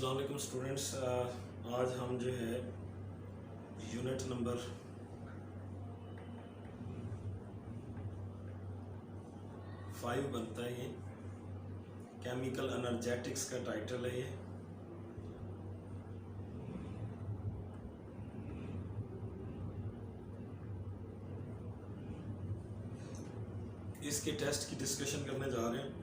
अस्सलाम वालेकुम स्टूडेंट्स। आज हम जो है यूनिट नंबर 5 बनता है, ये केमिकल एनर्जेटिक्स का टाइटल है। ये इसके टेस्ट की डिस्कशन करने जा रहे हैं।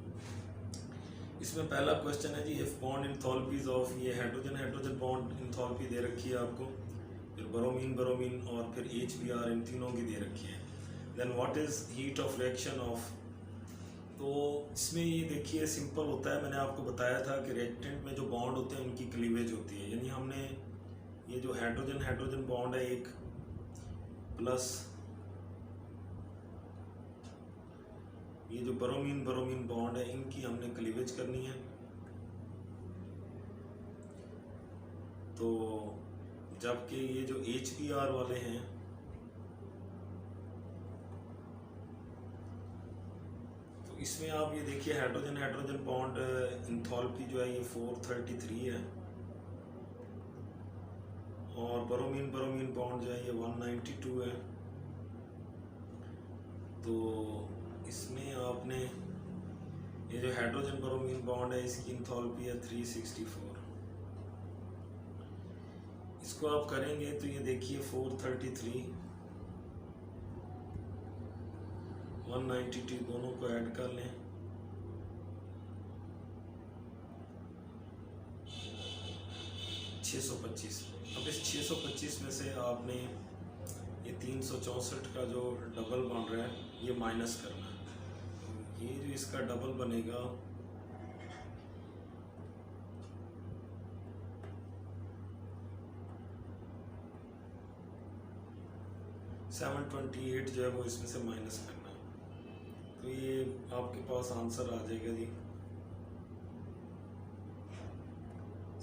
इसमें पहला क्वेश्चन है जी, इफ बॉन्ड इंथॉल्पीज ऑफ, ये हाइड्रोजन हाइड्रोजन बॉन्ड इंथॉल्पी दे रखी है आपको, फिर ब्रोमीन ब्रोमीन और फिर HBr, इन तीनों की दे रखी है। Then what is heat of reaction of, तो इसमें ये देखिए सिंपल होता है। मैंने आपको बताया था कि रिएक्टेंट में जो बॉन्ड होते हैं उनकी क्लीवेज होती है, यानी हमने ये जो हाइड्रोजन हाइड्रोजन बॉन्ड है एक प्लस ये जो ब्रोमीन ब्रोमीन बॉन्ड है, इनकी हमने क्लीवेज करनी है। तो जबकि ये जो HBr वाले हैं, तो इसमें आप ये देखिए हाइड्रोजन हाइड्रोजन बॉन्ड इंथॉल्पी जो है ये 433 है, और ब्रोमीन ब्रोमीन बॉन्ड जो है ये 192 है। तो इसमें आपने ये जो हाइड्रोजन ब्रोमीन बॉन्ड है इसकी इंथॉल्पी है 364। इसको आप करेंगे तो ये देखिए 433 192 दोनों को ऐड कर लें, 625। अब इस 625 में से आपने ये 364 का जो डबल बन रहा है ये माइनस करना है। ये जो इसका डबल बनेगा 728 जो है वो इसमें से माइनस करना है। तो ये आपके पास आंसर आ जाएगा जी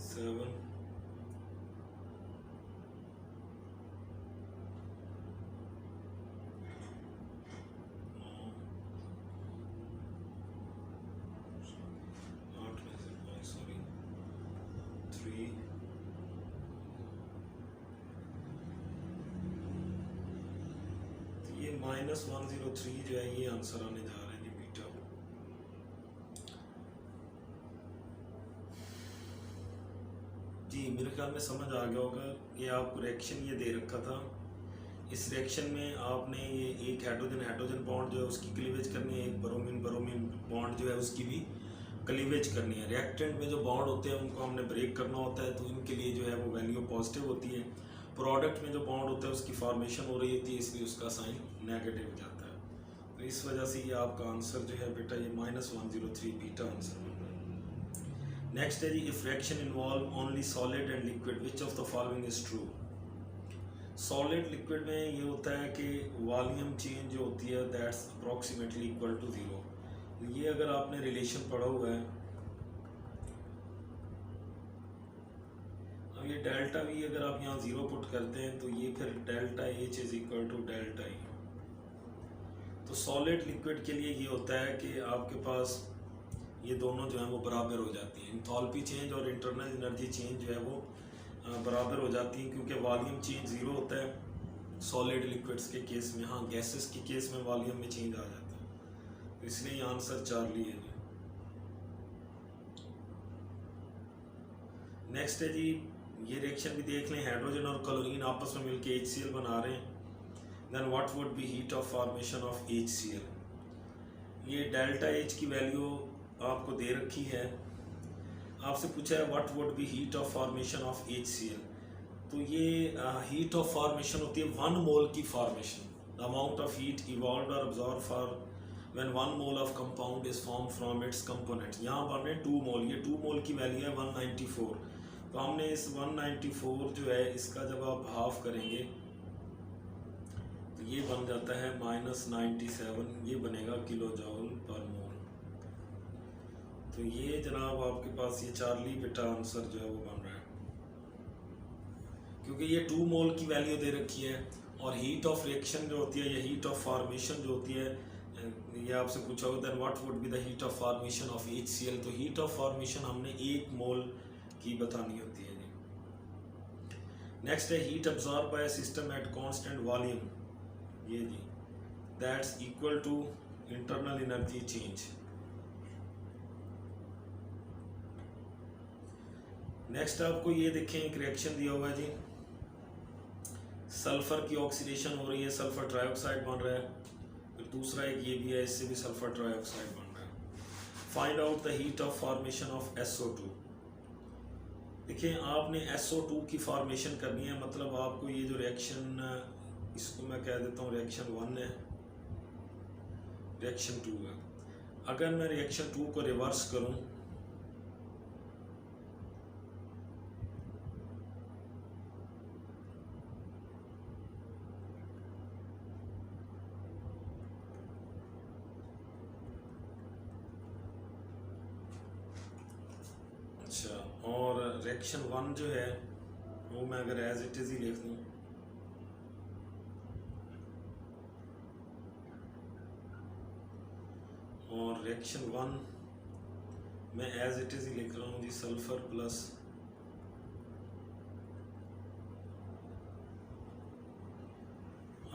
7 -103 जो है ये आंसर आने जा रहा है जी बीटा। जी मेरे ख्याल में समझ आ गया होगा। ये आपको रिएक्शन ये दे रखा था, इस रिएक्शन में आपने ये एक हाइड्रोजन हाइड्रोजन बॉन्ड जो है उसकी क्लीवेज करनी है, एक ब्रोमीन ब्रोमीन बॉन्ड जो है उसकी भी क्लीवेज करनी है। रिएक्टेंट में जो बॉन्ड होते हैं उनको हमने ब्रेक करना होता है, तो इनके लिए जो है वो वैल्यू पॉजिटिव होती है। प्रोडक्ट में जो बॉन्ड होता है उसकी फॉर्मेशन हो रही होती है, इसलिए उसका साइन नेगेटिव हो जाता है। तो इस वजह से ये आपका आंसर जो है बेटा ये -103 बीटा आंसर बन रहा है। नेक्स्ट है जी, if reaction involve only solid and liquid which of the following is true. Solid liquid में ये होता है कि वॉल्यूम चेंज जो होती है दैट्स अप्रॉक्सीमेटली इक्वल टू 0। ये अगर आपने रिलेशन पढ़ा हुआ है, अब ये डेल्टा V अगर आप यहाँ 0 पुट करते हैं तो ये फिर delta H is equal to delta E। तो सॉलिड लिक्विड के लिए ये होता है कि आपके पास ये दोनों जो है वो बराबर हो जाती हैं। इंथॉल्पी चेंज और इंटरनल एनर्जी चेंज जो है वो बराबर हो जाती हैं, क्योंकि वॉल्यूम चेंज 0 होता है सॉलिड लिक्विड्स के केस में। हाँ, गैसेस के केस में वॉल्यूम में चेंज आ जाता है, तो इसलिए आंसर चार्ली है जी। नेक्स्ट है जी, ये रिएक्शन भी देख लें, हाइड्रोजन और क्लोरीन आपस में मिलके HCl बना रहे हैं। Then what would be heat of formation of HCl। ये डेल्टा H की वैल्यू आपको दे रखी है, आपसे पूछा है what would be heat of formation of HCl। तो ये हीट ऑफ फॉर्मेशन होती है 1 मोल की formation, the amount of heat evolved और absorb for when 1 mole of compound is form from its components. यहाँ बन रहे 2 मोल, ये 2 मोल की वैल्यू है 194। तो हमने इस 194 जो है इसका जब आप हाफ करेंगे तो ये बन जाता है -97, ये बनेगा किलो जॉल पर मोल। तो ये जनाब आपके पास ये चार्ली बेटा आंसर जो है वो बन रहा है, क्योंकि ये 2 मोल की वैल्यू दे रखी है। और हीट ऑफ रिएक्शन जो होती है, ये हीट ऑफ फॉर्मेशन जो होती है, ये आपसे पूछा होगा then what would be the heat of formation of HCl। तो हीट ऑफ फॉर्मेशन हमने 1 मोल की बतानी होती है जी। नेक्स्ट है heat absorb by system at constant volume, ये जी that's equal to internal energy change. Next आपको ये देखें एक रिएक्शन दिया हुआ है जी, सल्फर की ऑक्सीडेशन हो रही है, सल्फर ट्राइऑक्साइड बन रहा है, फिर दूसरा एक ये भी है, इससे भी सल्फर ट्राइऑक्साइड बन रहा है। Find out the heat of formation of SO2। देखिए आपने SO2 की फॉर्मेशन करनी है, मतलब आपको ये जो रिएक्शन, इसको मैं कह देता हूँ रिएक्शन 1 है, रिएक्शन 2 है। अगर मैं रिएक्शन 2 को रिवर्स करूँ, अच्छा, और रिएक्शन 1 जो है वो मैं अगर एज इट इज़ ही लिख दूँ, और रिएक्शन 1 मैं एज इट इज़ ही लिख रहा हूँ जी, सल्फर प्लस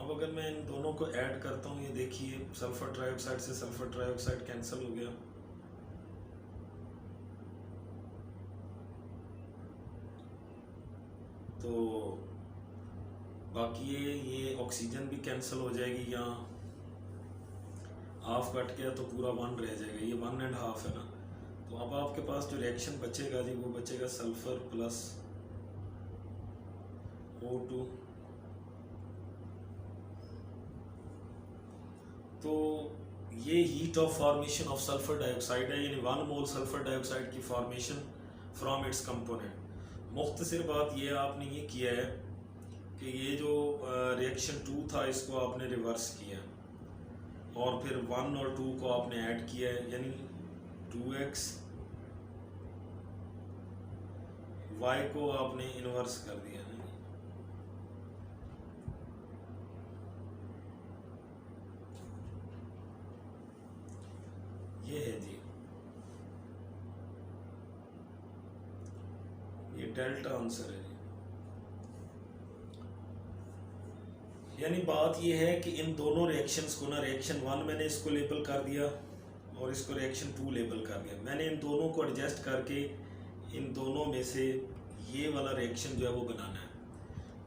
अब अगर मैं इन दोनों को ऐड करता हूँ, ये देखिए सल्फर ट्राइऑक्साइड से सल्फर ट्राइऑक्साइड कैंसिल हो गया, तो बाकी ये ऑक्सीजन भी कैंसिल हो जाएगी, यहाँ हाफ कट गया तो पूरा 1 रह जाएगा, ये 1.5 है ना। तो अब आपके पास जो रिएक्शन बचेगा जी वो बचेगा सल्फर प्लस O2। तो ये heat of formation of sulphur dioxide है, यानी 1 मोल सल्फर डाइऑक्साइड की फॉर्मेशन फ्रॉम इट्स कंपोनेंट। मुख्तसर बात ये आपने ये किया है कि ये जो रिएक्शन 2 था इसको आपने रिवर्स किया और फिर 1 और 2 को आपने ऐड किया है, यानी 2x y को आपने इन्वर्स कर दिया है। ये है जी, ये डेल्टा आंसर है जी। यानी बात ये है कि इन दोनों रिएक्शंस को ना, रिएक्शन 1 मैंने इसको लेबल कर दिया और इसको रिएक्शन 2 लेबल कर दिया, मैंने इन दोनों को एडजस्ट करके इन दोनों में से ये वाला रिएक्शन जो है वो बनाना है।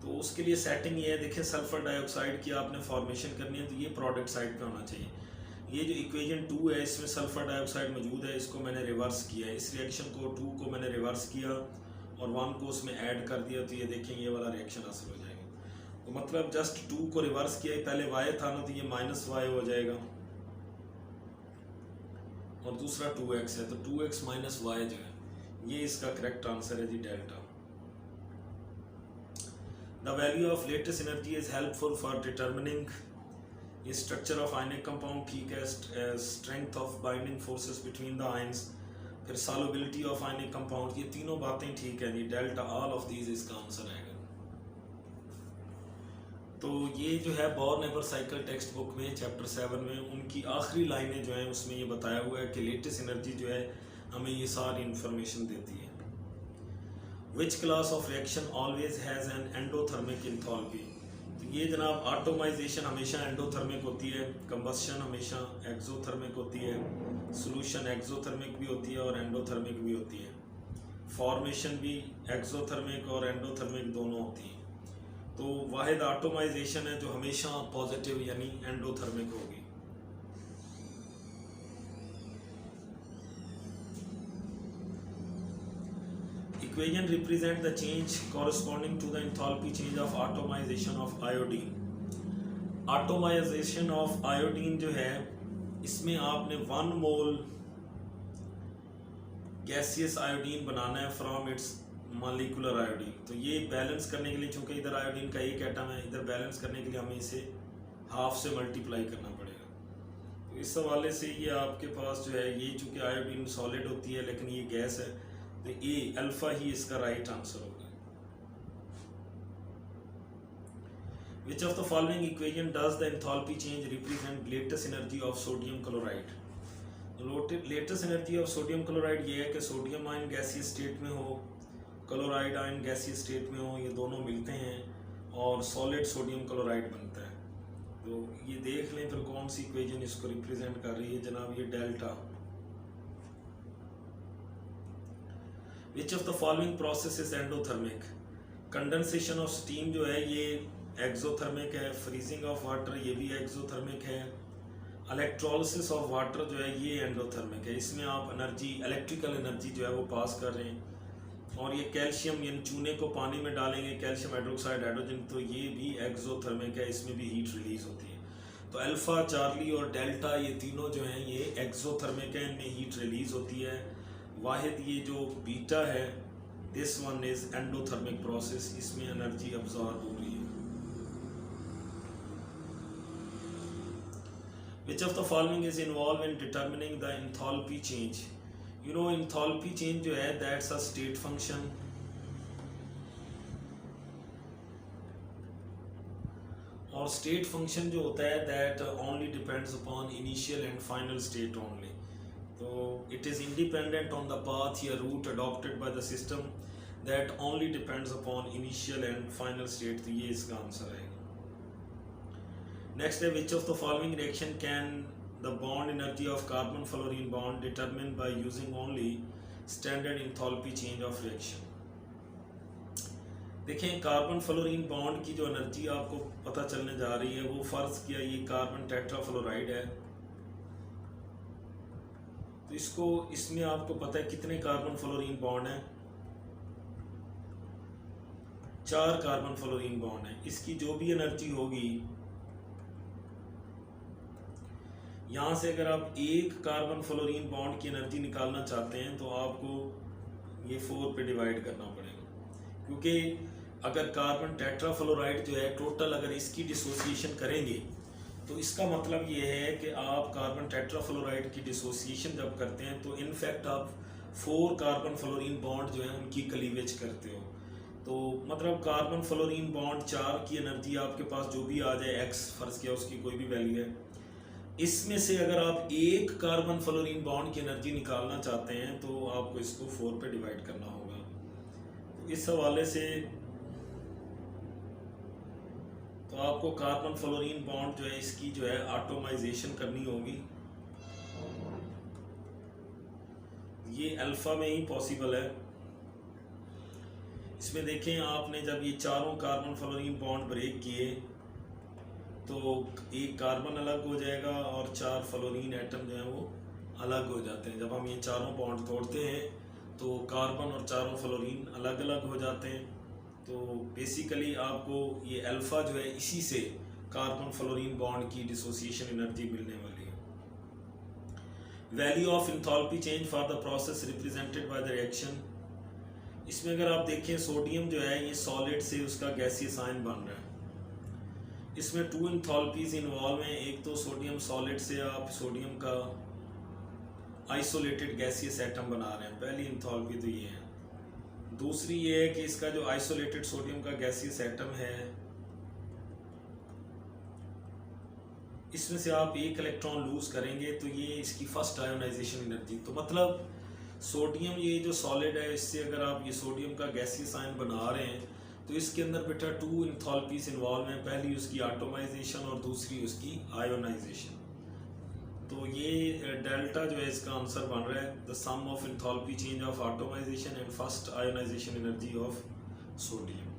तो उसके लिए सेटिंग ये है, देखिए सल्फर डाइऑक्साइड की आपने फॉर्मेशन करनी है तो ये प्रोडक्ट साइड पे होना चाहिए। ये जो इक्वेशन 2 है इसमें सल्फर डाइऑक्साइड मौजूद है, इसको मैंने रिवर्स किया है, इस रिएक्शन को 2 को मैंने रिवर्स किया और 1 को उसमें ऐड कर दिया, तो ये देखें ये वाला रिएक्शन हासिल हो जाएगा। तो मतलब जस्ट 2 को रिवर्स किया, पहले y था ना तो ये -y हो जाएगा और दूसरा 2x है, तो 2x - y जो है ये इसका करेक्ट आंसर है जी, delta. The value of latest energy is helpful for determining ये स्ट्रक्चर ऑफ आयनिक कंपाउंड, ठीक है, strength of binding forces between the ions, फिर सॉल्युबिलिटी ऑफ आयनिक कंपाउंड, ये तीनों बातें ठीक है जी, डेल्टा ऑल ऑफ दीज इसका आंसर आएगा। तो ये जो है बॉर्न-एवर साइकिल टेक्स्ट बुक में चैप्टर 7 में उनकी आखिरी लाइनें जो हैं उसमें ये बताया हुआ है कि लेटेस्ट एनर्जी जो है हमें ये सारी इंफॉर्मेशन देती है। Which class of reaction always has an endothermic enthalpy, तो ये जनाब आटोमाइजेशन हमेशा एंडोथर्मिक होती है, कंबस्शन हमेशा एक्सोथर्मिक होती है, सॉल्यूशन एक्सोथर्मिक भी होती है और एंडोथर्मिक भी होती है, फॉर्मेशन भी एक्सोथर्मिक और एंडोथर्मिक दोनों होती हैं। तो वाहिद आटोमाइजेशन है जो हमेशा पॉजिटिव यानी एंडोथर्मिक होगी। Equation represent the change corresponding to the enthalpy change of atomisation of iodine. Atomisation of iodine जो है इसमें आपने 1 मोल गैसियस आयोडीन बनाना है फ्रॉम इट्स मॉलिक्यूलर आयोडीन। तो ये बैलेंस करने के लिए, चूंकि इधर आयोडीन का एक एटम है, इधर बैलेंस करने के लिए हमें इसे हाफ से मल्टीप्लाई करना पड़ेगा। तो इस हवाले से ये आपके पास जो है, ये चूंकि आयोडीन सॉलिड होती है लेकिन ये गैस है, तो ए अल्फा ही इसका राइट आंसर होगा। विच of the following equation does the enthalpy change represent latest energy of sodium chloride. Latest energy of sodium chloride ये है कि सोडियम आयन गैसीय स्टेट में हो क्लोराइड आयन गैसीय स्टेट में हो, ये दोनों मिलते हैं और सॉलिड सोडियम क्लोराइड बनता है। तो ये देख लें फिर कौन सी इक्वेशन इसको रिप्रेजेंट कर रही है जनाब, ये delta. Which of the following process is endothermic? Condensation of steam जो है ये एक्सोथर्मिक है, फ्रीजिंग ऑफ वाटर ये भी एक्सोथर्मिक है, इलेक्ट्रोलिसिस ऑफ वाटर जो है ये एंडोथर्मिक है। इसमें आप एनर्जी, इलेक्ट्रिकल एनर्जी जो है वो पास कर रहे हैं। और ये कैल्शियम, यानी चूने को पानी में डालेंगे, कैल्शियम हाइड्रोक्साइड हाइड्रोजन, तो ये भी एक्सोथर्मिक है, इसमें भी हीट रिलीज होती है। तो अल्फा, चार्ली और डेल्टा ये तीनों जो हैं ये एक्सोथर्मिक है, इनमें हीट रिलीज होती है। वाहिद ये जो बीटा है, this one is endothermic process, इसमें एनर्जी अब्जॉर्ब हो रही है। Which of the following is involved in determining the enthalpy change? You know enthalpy change जो है that's a state function। और state function जो होता है that only depends upon initial and final state only। तो it is independent on the path या route adopted by the system, that only depends upon initial and final state। तो ये इसका answer है। Next है which of the following reaction can the bond energy of carbon fluorine bond determine by using only standard enthalpy change of reaction. देखें carbon fluorine bond की जो energy आपको पता चलने जा रही है वो, फर्ज किया ये कार्बन टेट्राफ्लोराइड है, तो इसको, इसमें आपको पता है कितने कार्बन फ्लोरीन बॉन्ड हैं, 4 कार्बन फ्लोरीन बॉन्ड है। इसकी जो भी एनर्जी होगी, यहाँ से अगर आप एक कार्बन फ्लोरीन बॉन्ड की एनर्जी निकालना चाहते हैं तो आपको ये 4 पे डिवाइड करना पड़ेगा, क्योंकि अगर कार्बन टेट्राफ्लोराइड जो है टोटल अगर इसकी डिसोसिएशन करेंगे तो इसका मतलब ये है कि आप कार्बन टेट्राफ्लोराइड की डिसोसिएशन जब करते हैं तो इनफैक्ट आप 4 कार्बन फ्लोरीन बॉन्ड जो है उनकी क्लीवेज करते हो। तो मतलब कार्बन फ्लोरीन बॉन्ड 4 की एनर्जी आपके पास जो भी आ जाए, एक्स फर्ज किया उसकी कोई भी वैल्यू है, इसमें से अगर आप एक कार्बन फ्लोरीन बॉन्ड की एनर्जी निकालना चाहते हैं तो आपको इसको 4 पे डिवाइड करना होगा। तो इस हवाले से तो आपको कार्बन फ्लोरीन बॉन्ड जो है इसकी जो है एटॉमाइजेशन करनी होगी। ये अल्फा में ही पॉसिबल है। इसमें देखें आपने जब ये चारों कार्बन फ्लोरीन बॉन्ड ब्रेक किए तो एक कार्बन अलग हो जाएगा और 4 फ्लोरीन एटम जो है वो अलग हो जाते हैं। जब हम ये चारों बॉन्ड तोड़ते हैं तो कार्बन और चारों फ्लोरीन अलग अलग हो जाते हैं। तो बेसिकली आपको ये अल्फा जो है इसी से कार्बन फ्लोरीन बॉन्ड की डिसोसिएशन एनर्जी मिलने वाली है। Value of enthalpy change for the process represented by the reaction. इसमें अगर आप देखें सोडियम जो है ये सॉलिड से उसका गैसियस आयन बन रहा है। इसमें 2 एंथैल्पीज इन्वॉल्व हैं। एक तो सोडियम सॉलिड से आप सोडियम का आइसोलेटेड गैसियस एटम बना रहे हैं, पहली एंथैल्पी तो ये है। दूसरी ये है कि इसका जो आइसोलेटेड सोडियम का गैसियस एटम है इसमें से आप एक इलेक्ट्रॉन लूज करेंगे तो ये इसकी फर्स्ट आयोनाइजेशन एनर्जी। तो मतलब सोडियम ये जो सॉलिड है इससे अगर आप ये सोडियम का गैसियस आयन बना रहे हैं तो इसके अंदर बेटा 2 एंथैल्पीज इन्वॉल्व हैं, पहली उसकी एटॉमाइजेशन और दूसरी उसकी आयोनाइजेशन। तो ये डेल्टा जो है इसका आंसर बन रहा है the sum of enthalpy change of atomisation and first ionisation energy of sodium.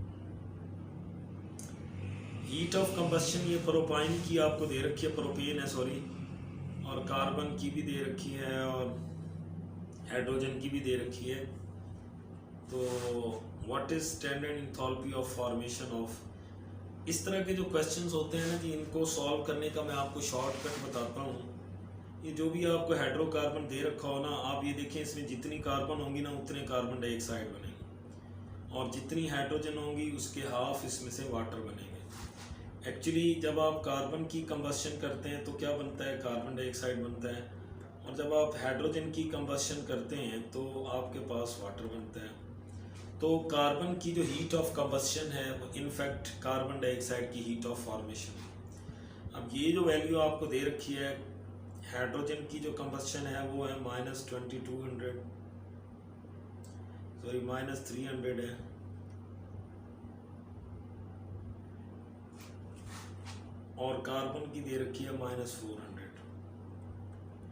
Heat of combustion ये प्रोपाइन की आपको दे रखी है, प्रोपेन है सॉरी, और कार्बन की भी दे रखी है और हाइड्रोजन की भी दे रखी है। तो what is standard enthalpy of formation of, इस तरह के जो क्वेश्चंस होते हैं ना कि इनको सॉल्व करने का मैं आपको शॉर्टकट बताता हूँ। ये जो भी आपको हाइड्रोकार्बन दे रखा हो ना, आप ये देखें इसमें जितनी कार्बन होंगी ना उतने कार्बन डाइऑक्साइड बनेंगे और जितनी हाइड्रोजन होंगी उसके हाफ इसमें से वाटर बनेंगे। एक्चुअली जब आप कार्बन की कंबस्शन करते हैं तो क्या बनता है, कार्बन डाइऑक्साइड बनता है, और जब आप हाइड्रोजन की कंबस्शन करते हैं तो आपके पास वाटर बनता है। तो कार्बन की जो हीट ऑफ कंबस्शन है वो इनफैक्ट कार्बन डाइऑक्साइड की हीट ऑफ फॉर्मेशन। अब ये जो वैल्यू आपको दे रखी है हाइड्रोजन की जो कंबस्शन है वो है -2200, सॉरी -300 है, और कार्बन की दे रखी है -400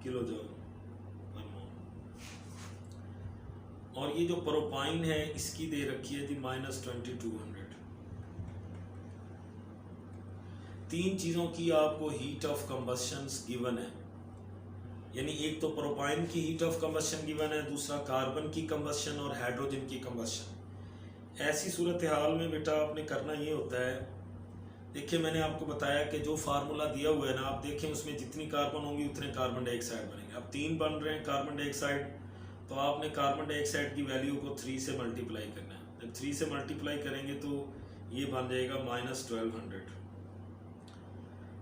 किलो जूल पर मोल। और ये जो प्रोपाइन है इसकी दे रखी है जी -2200। तीन चीज़ों की आपको हीट ऑफ कंबशन गिवन है, यानी एक तो प्रोपाइन की हीट ऑफ कंबशन गिवन है, दूसरा कार्बन की कंबशन और हाइड्रोजन की कंबशन। ऐसी सूरत हाल में बेटा आपने करना ये होता है, देखिए मैंने आपको बताया कि जो फार्मूला दिया हुआ है ना, आप देखें उसमें जितनी कार्बन होंगी उतने कार्बन डाइऑक्साइड बनेंगे। अब 3 बन रहे हैं कार्बन डाइऑक्साइड, तो आपने कार्बन डाइऑक्साइड की वैल्यू को 3 से मल्टीप्लाई करना है। जब 3 से मल्टीप्लाई करेंगे तो ये बन जाएगा -1200।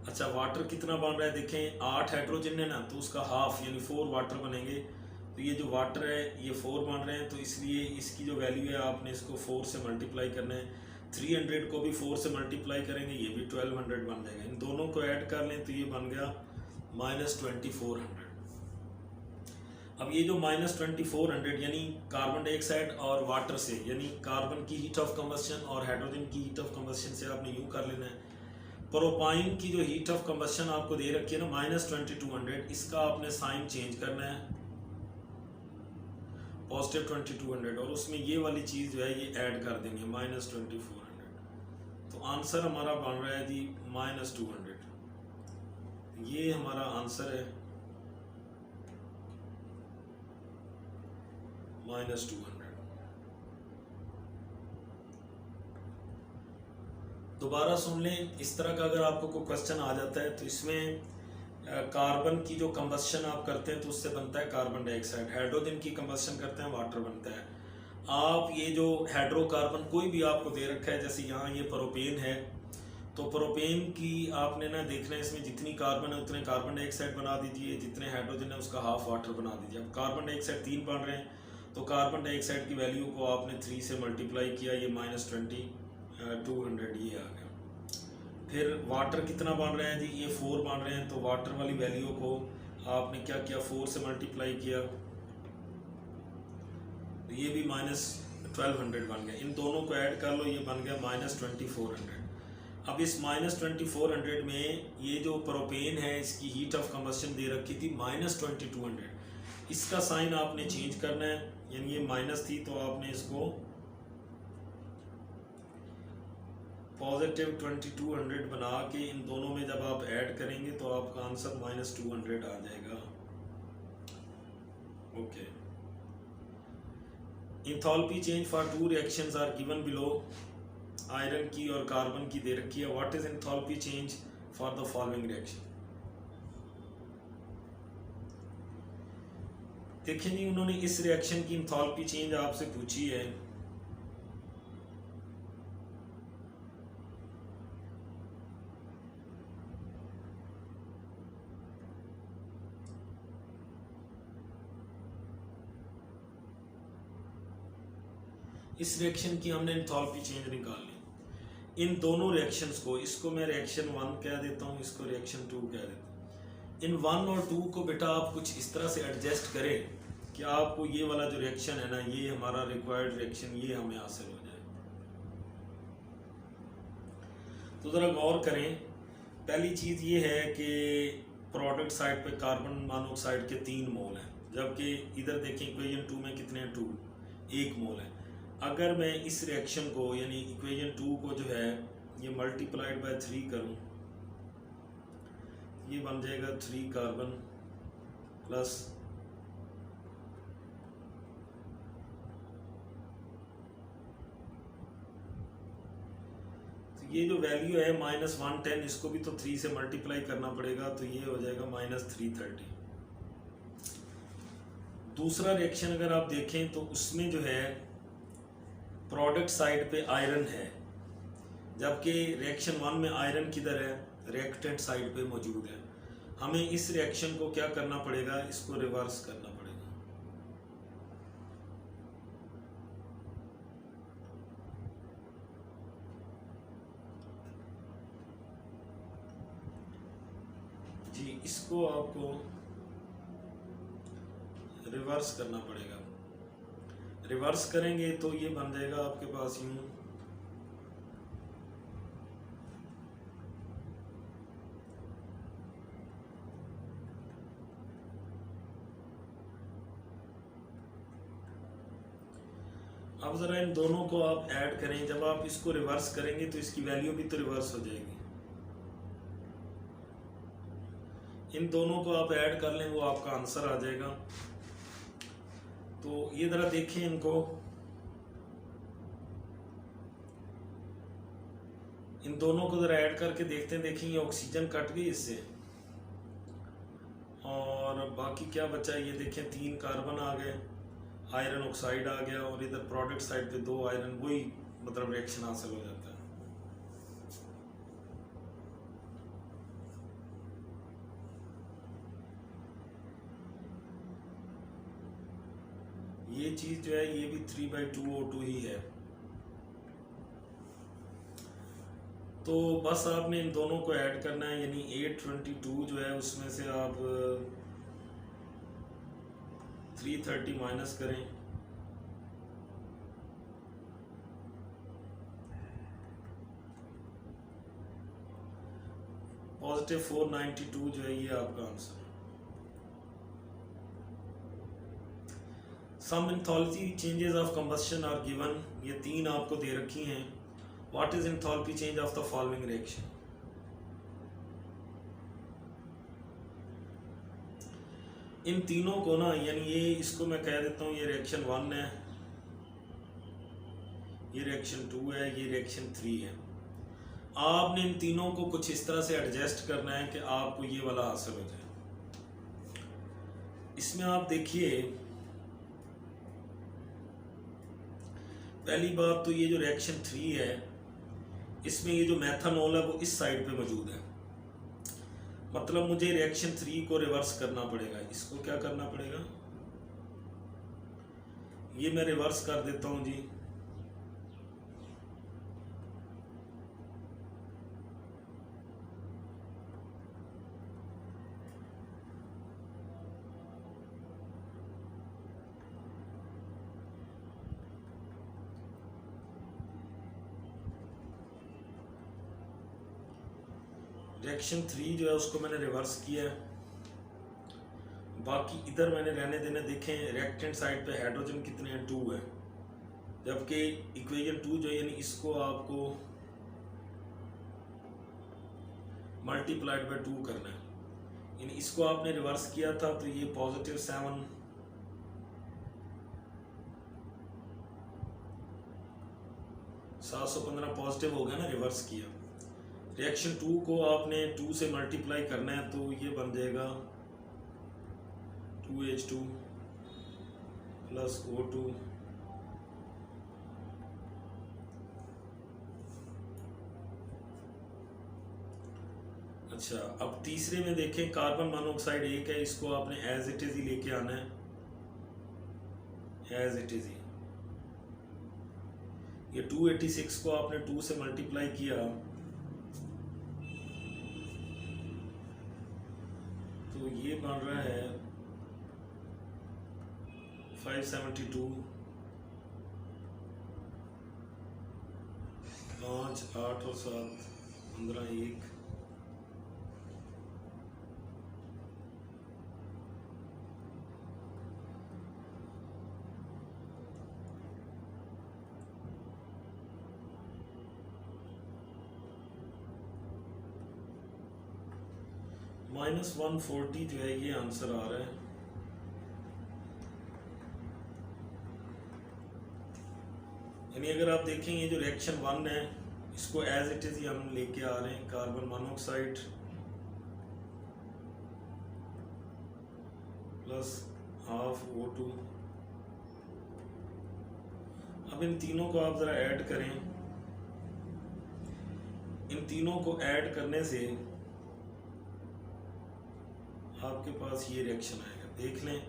अच्छा, वाटर कितना बन रहा है, देखें 8 हाइड्रोजन है ना, तो उसका हाफ यानी 4 वाटर बनेंगे। तो ये जो वाटर है ये 4 बन रहे हैं, तो इसलिए इसकी जो वैल्यू है आपने इसको 4 से मल्टीप्लाई करना है। 300 को भी 4 से मल्टीप्लाई करेंगे, ये भी 1200 बन जाएगा। इन दोनों को ऐड कर लें तो ये बन गया -2400। अब ये जो -2400 यानी कार्बन डाइऑक्साइड और वाटर से, यानी कार्बन की हीट ऑफ कंबशन और हाइड्रोजन की हीट ऑफ कंबशन से आपने यूँ कर लेना है। प्रोपाइन की जो हीट ऑफ कंबशन आपको दे रखी है ना -2200, इसका आपने साइन चेंज करना है +2200, और उसमें ये वाली चीज़ जो है ये ऐड कर देंगे -2400। तो आंसर हमारा बन रहा है जी -200। ये हमारा आंसर है -200। दोबारा सुन लें, इस तरह का अगर आपको कोई क्वेश्चन आ जाता है तो इसमें कार्बन की जो कंबशन आप करते हैं तो उससे बनता है कार्बन डाइऑक्साइड, हाइड्रोजन की कंबशन करते हैं वाटर बनता है। आप ये जो हाइड्रोकार्बन कोई भी आपको दे रखा है, जैसे यहाँ ये प्रोपेन है, तो प्रोपेन की आपने ना देखना है इसमें जितनी कार्बन है उतने कार्बन डाइऑक्साइड बना दीजिए, जितने हाइड्रोजन है उसका हाफ वाटर बना दीजिए। अब कार्बन डाइऑक्साइड 3 बन रहे हैं, तो कार्बन डाइऑक्साइड की वैल्यू को आपने 3 से मल्टीप्लाई किया, ये -200 ये आ गया। फिर वाटर कितना बन रहा है जी, ये 4 बन रहे हैं, तो वाटर वाली वैल्यू को आपने क्या किया, 4 से मल्टीप्लाई किया, तो ये भी -1200 बन गया। इन दोनों को ऐड कर लो, ये बन गया -2400। अब इस -2400 में ये जो प्रोपेन है इसकी हीट ऑफ कंबशन दे रखी थी -2200, इसका साइन आपने चेंज करना है, यानी ये माइनस थी तो आपने इसको +2200 बना के इन दोनों में जब आप ऐड करेंगे तो आपका आंसर -200 आ जाएगा। Okay, enthalpy change for 2 reactions are given below. Iron की और कार्बन की दे रखी है। What is enthalpy change for the following reaction. देखिए जी, उन्होंने इस रिएक्शन की इंथैल्पी चेंज आपसे पूछी है। इस रिएक्शन की हमने इंथैल्पी चेंज निकाल ली। इन दोनों रिएक्शंस को, इसको मैं रिएक्शन 1 कह देता हूँ, इसको रिएक्शन 2 कह देता हूँ। इन 1 और 2 को बेटा आप कुछ इस तरह से एडजस्ट करें कि आपको ये वाला जो रिएक्शन है ना, ये हमारा रिक्वायर्ड रिएक्शन ये हमें हासिल हो जाए। तो ज़रा गौर करें। पहली चीज़ ये है कि प्रोडक्ट साइड पे कार्बन मोनोऑक्साइड के 3 मोल हैं, जबकि इधर देखें इक्वेशन 2 में कितने हैं, 2, 1 मोल है। अगर मैं इस रिएक्शन को यानी इक्वेशन 2 को जो है ये मल्टीप्लाइड बाय 3 करूं, ये बन जाएगा 3 कार्बन प्लस तो ये जो वैल्यू है -110, इसको भी तो 3 से मल्टीप्लाई करना पड़ेगा, तो ये हो जाएगा -330। दूसरा रिएक्शन अगर आप देखें तो उसमें जो है प्रोडक्ट साइड पे आयरन है, जबकि रिएक्शन 1 में आयरन किधर है, रिएक्टेंट साइड पे मौजूद है। हमें इस रिएक्शन को क्या करना पड़ेगा, इसको रिवर्स करना पड़ेगा। जी, इसको आपको रिवर्स करना पड़ेगा। रिवर्स करेंगे तो ये बन जाएगा आपके पास यूं, अब ज़रा इन दोनों को आप ऐड करें। जब आप इसको रिवर्स करेंगे तो इसकी वैल्यू भी तो रिवर्स हो जाएगी। इन दोनों को आप ऐड कर लें, वो आपका आंसर आ जाएगा। तो ये ज़रा देखें इनको, इन दोनों को ज़रा ऐड करके देखते हैं। देखें ये ऑक्सीजन कट गई इससे, और बाकी क्या बचा ये देखें, 3 कार्बन आ गए, आयरन ऑक्साइड आ गया, और इधर प्रोडक्ट साइड पे 2 आयरन, वही मतलब रिएक्शन हासिल हो जाता है। ये चीज जो है ये भी 3/2O2 ही है। तो बस आपने इन दोनों को ऐड करना है, यानी 822 जो है उसमें से आप 330 माइनस करें, पॉजिटिव 492 जो है ये आपका answer. Some enthalpy changes of combustion are given, ये 3 आपको दे रखी हैं। What is enthalpy change of the following reaction? इन तीनों को ना, यानी ये इसको मैं कह देता हूँ, ये रिएक्शन 1 है, ये रिएक्शन 2 है, ये रिएक्शन 3 है। आपने इन तीनों को कुछ इस तरह से एडजस्ट करना है कि आपको ये वाला हासिल हो जाए। इसमें आप देखिए, पहली बात तो ये जो रिएक्शन 3 है, इसमें ये जो मेथनॉल है वो इस साइड पे मौजूद है। मतलब मुझे रिएक्शन 3 को रिवर्स करना पड़ेगा। इसको क्या करना पड़ेगा, ये मैं रिवर्स कर देता हूं जी। रिएक्शन 3 जो है उसको मैंने रिवर्स किया है, बाकी इधर मैंने रहने देने। देखें रिएक्टेंट साइड पे हाइड्रोजन कितने हैं, 2 है, जबकि इक्वेशन 2 जो है यानी इसको आपको मल्टीप्लाइड बाय 2 करना है, यानी इसको आपने रिवर्स किया था तो ये पॉजिटिव 7 715 पॉजिटिव हो गया ना, रिवर्स किया। रिएक्शन 2 को आपने 2 से मल्टीप्लाई करना है तो ये बन जाएगा 2H2 प्लस O2 अच्छा। अब तीसरे में देखें, कार्बन मोनोऑक्साइड 1 है, इसको आपने एज इट इज ही लेके आना है, एज इट इज ही। ये 286 को आपने 2 से मल्टीप्लाई किया तो ये बन रहा है 572, 5, 8 और 7, 15, 1। -140 जो है ये आंसर आ रहा है। यानी अगर आप देखें ये जो रिएक्शन 1 है इसको एज इट इज ही हम लेके आ रहे हैं, carbon monoxide plus half O2। अब इन तीनों को आप जरा ऐड करें, इन तीनों को ऐड करने से आपके पास ये रिएक्शन आएगा। देख लें,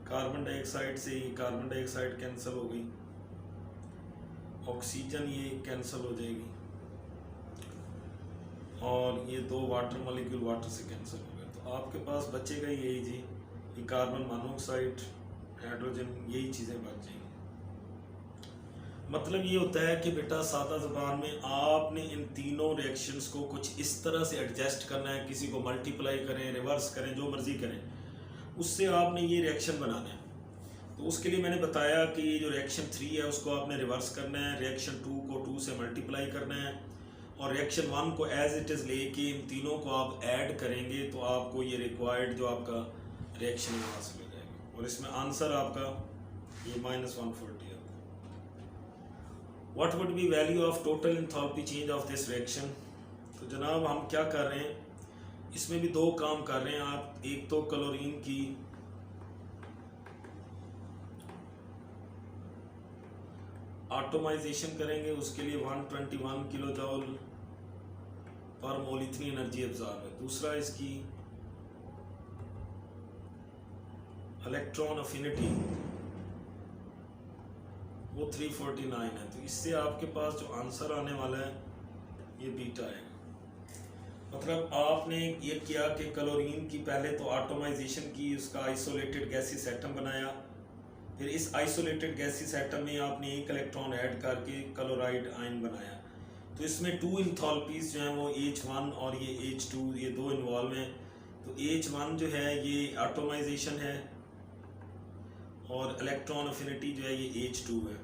कार्बन डाइऑक्साइड से ये कार्बन डाइऑक्साइड कैंसिल हो गई, ऑक्सीजन ये कैंसिल हो जाएगी, और ये 2 वाटर मॉलिक्यूल वाटर से कैंसिल हो गए। तो आपके पास बचेगा यही जी, ये कार्बन मोनोऑक्साइड, हाइड्रोजन, यही चीज़ें बच जाएंगी। मतलब ये होता है कि बेटा सादा ज़बान में आपने इन तीनों रिएक्शंस को कुछ इस तरह से एडजस्ट करना है, किसी को मल्टीप्लाई करें, रिवर्स करें, जो मर्ज़ी करें, उससे आपने ये रिएक्शन बनाना है। तो उसके लिए मैंने बताया कि ये जो रिएक्शन 3 है उसको आपने रिवर्स करना है, रिएक्शन 2 को 2 से मल्टीप्लाई करना है, और रिएक्शन 1 को एज इट इज़ लेके इन तीनों को आप ऐड करेंगे तो आपको ये रिक्वायर्ड जो आपका रिएक्शन है हासिल हो जाएगा। और इसमें आंसर आपका ये -140 है। What would B value of total enthalpy change of this reaction? तो जनाब हम क्या कर रहे हैं, इसमें भी दो काम कर रहे हैं आप। एक तो क्लोरीन की एटॉमाइजेशन करेंगे, उसके लिए 121 किलो जूल पर मोल इतनी एनर्जी एब्जॉर्ब है। दूसरा इसकी इलेक्ट्रॉन अफिनिटी वो 349 है। तो इससे आपके पास जो आंसर आने वाला है ये बीटा है। मतलब आपने ये किया कि क्लोरीन की पहले तो एटॉमाइजेशन की, उसका आइसोलेटेड गैसीय एटम बनाया, फिर इस आइसोलेटेड गैसीय एटम में आपने एक इलेक्ट्रॉन ऐड करके क्लोराइड आयन बनाया। तो इसमें 2 इंथैल्पीज जो हैं वो H1 और ये H2 ये दो इन्वॉल्व हैं। तो H1 जो है ये एटॉमाइजेशन है और इलेक्ट्रॉन अफिनिटी जो है ये H2 है।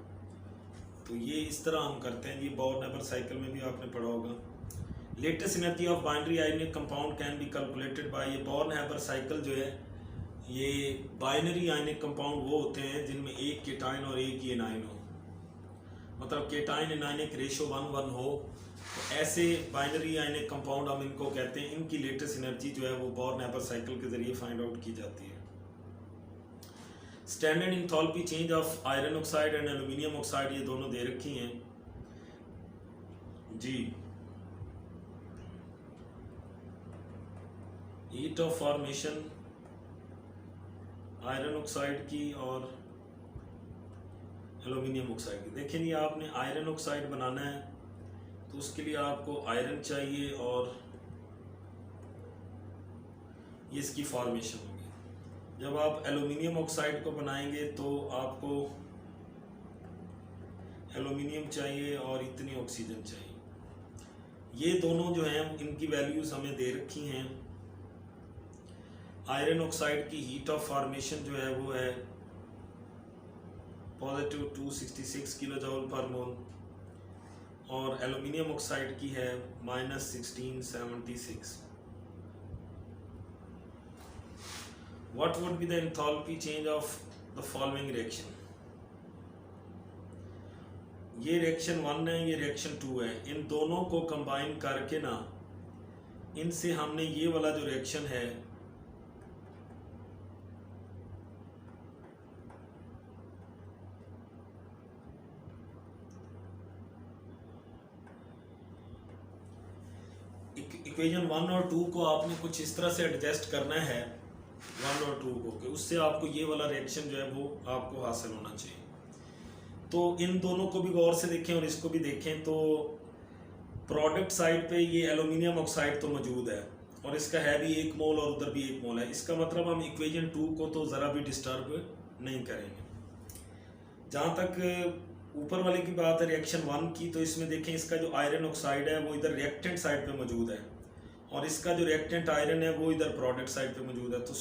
तो ये इस तरह हम करते हैं। ये बोर-नेबर साइकिल में भी आपने पढ़ा होगा। Latest energy of binary ionic compound can be calculated by, ये बोर-नेबर साइकिल जो है ये बाइनरी आयनिक कंपाउंड वो होते हैं जिनमें एक केटाइन और एक एनाइन हो, मतलब केटाइन एनाइनिक रेशो 1:1 हो। तो ऐसे बाइनरी आयनिक कंपाउंड हम इनको कहते हैं। इनकी लेटेस्ट एनर्जी जो है वो बोर-नेबर साइकिल के जरिए फाइंड आउट की जाती है। Standard enthalpy change of iron oxide and aluminium oxide ये दोनों दे रखी हैं जी। Heat of formation iron oxide की और एल्यूमिनियम ऑक्साइड की। देखिए ये आपने आयरन ऑक्साइड बनाना है तो उसके लिए आपको आयरन चाहिए और ये इसकी फॉर्मेशन होगी। जब आप एल्यूमिनियम ऑक्साइड को बनाएंगे तो आपको एल्यूमिनियम चाहिए और इतनी ऑक्सीजन चाहिए। ये दोनों जो हैं इनकी वैल्यूज हमें दे रखी हैं। आयरन ऑक्साइड की हीट ऑफ फॉर्मेशन जो है वो है पॉजिटिव 266 किलो जूल पर मोल और एल्यूमिनियम ऑक्साइड की है -1676। What would be the enthalpy change of the following reaction? ये रिएक्शन 1 है, ये रिएक्शन 2 है। इन दोनों को कंबाइन करके ना इनसे हमने ये वाला जो रिएक्शन है इक्वेशन 1 और 2 को आपने कुछ इस तरह से एडजस्ट करना है 1 और 2 को कि उससे आपको ये वाला रिएक्शन जो है वो आपको हासिल होना चाहिए। तो इन दोनों को भी गौर से देखें और इसको भी देखें। तो प्रोडक्ट साइड पे ये एल्यूमिनियम ऑक्साइड तो मौजूद है और इसका है भी 1 मोल और उधर भी 1 मोल है। इसका मतलब हम इक्वेशन 2 को तो ज़रा भी डिस्टर्ब नहीं करेंगे। जहाँ तक ऊपर वाले की बात है रिएक्शन 1 की, तो इसमें देखें इसका जो आयरन ऑक्साइड है वो इधर रिएक्टेंट साइड पे मौजूद है और इसका जो रिएक्टेंट आयरन है वो इधर प्रोडक्ट साइड पे मौजूद है। तो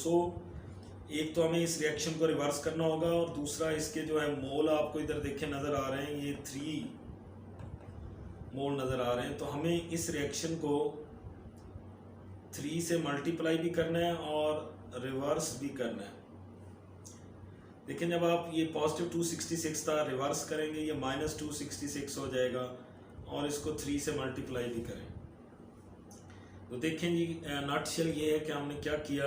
एक तो हमें इस रिएक्शन को रिवर्स करना होगा और दूसरा इसके जो है मोल आपको इधर देखें नज़र आ रहे हैं, ये 3 मोल नज़र आ रहे हैं। तो हमें इस रिएक्शन को 3 से मल्टीप्लाई भी करना है और रिवर्स भी करना है। लेकिन जब आप ये पॉजिटिव 266 था रिवर्स करेंगे ये -266 हो जाएगा और इसको 3 से मल्टीप्लाई भी करें। तो देखें जी नटशेल ये है कि हमने क्या किया।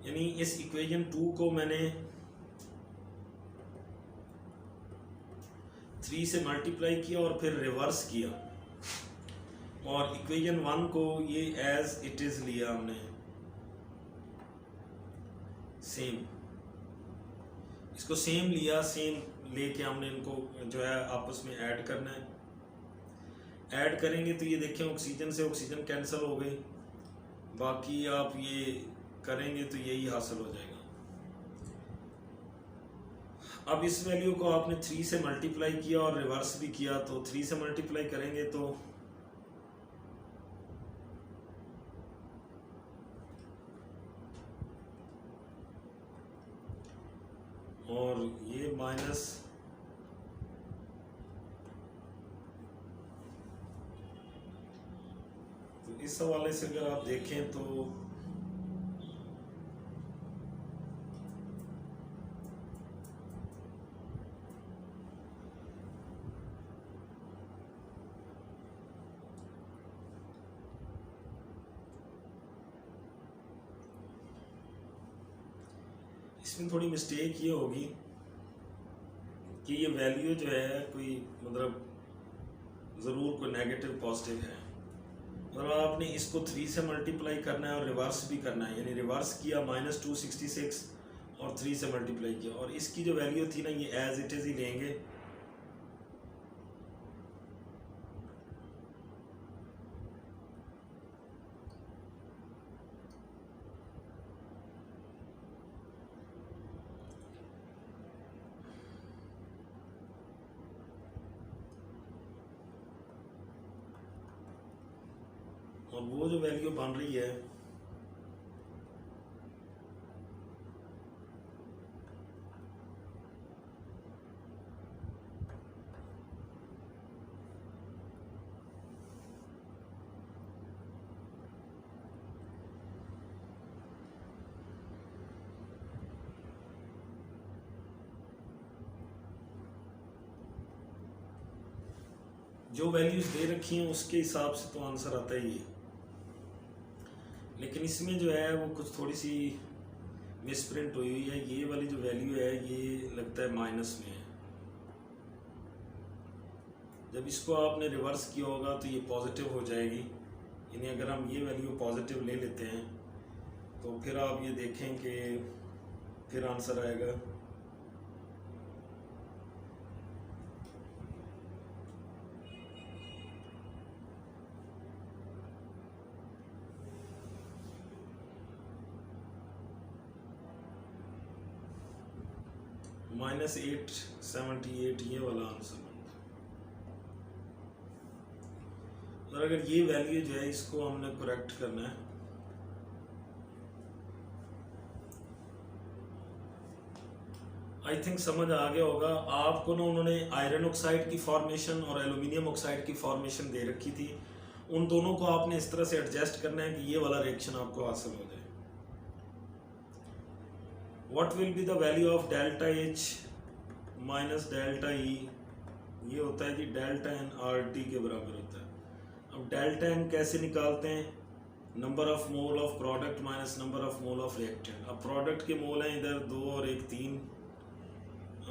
यानी इस इक्वेशन 2 को मैंने 3 से मल्टीप्लाई किया और फिर रिवर्स किया और इक्वेशन 1 को ये एज इट इज़ लिया हमने सेम, इसको सेम लिया, सेम लेके हमने इनको जो है आपस में ऐड करना है। ऐड करेंगे तो ये देखें ऑक्सीजन से ऑक्सीजन कैंसिल हो गई, बाकी आप ये करेंगे तो यही हासिल हो जाएगा। अब इस वैल्यू को आपने 3 से मल्टीप्लाई किया और रिवर्स भी किया, तो 3 से मल्टीप्लाई करेंगे तो और ये माइनस तो इस हवाले से अगर आप देखें तो इसमें थोड़ी मिस्टेक ये होगी कि ये वैल्यू जो है कोई मतलब ज़रूर कोई नेगेटिव पॉजिटिव है, मतलब आपने इसको 3 से मल्टीप्लाई करना है और रिवर्स भी करना है, यानी रिवर्स किया -266 और 3 से मल्टीप्लाई किया, और इसकी जो वैल्यू थी ना ये एज इट इज़ ही लेंगे। और वो जो वैल्यू बन रही है जो वैल्यूज दे रखी हैं उसके हिसाब से तो आंसर आता ही है, लेकिन इसमें जो है वो कुछ थोड़ी सी मिसप्रिंट हुई हुई है। ये वाली जो वैल्यू है ये लगता है माइनस में है, जब इसको आपने रिवर्स किया होगा तो ये पॉजिटिव हो जाएगी, यानी अगर हम ये वैल्यू पॉजिटिव ले लेते हैं तो फिर आप ये देखें कि फिर आंसर आएगा -878, ये वाला आंसर बनता है। और अगर ये वैल्यू जो है इसको हमने करेक्ट करना है, आई थिंक समझ आ गया होगा आपको ना। उन्होंने आयरन ऑक्साइड की फॉर्मेशन और एल्यूमिनियम ऑक्साइड की फॉर्मेशन दे रखी थी, उन दोनों को आपने इस तरह से एडजस्ट करना है कि ये वाला रिएक्शन आपको हासिल हो जाए। What will be the value of delta H minus delta E? ये होता है कि डेल्टा एन RT के बराबर होता है। अब डेल्टा एन कैसे निकालते हैं? Number of mole of product minus number of mole of reactant. अब प्रोडक्ट के मोल हैं इधर 2 और 1 3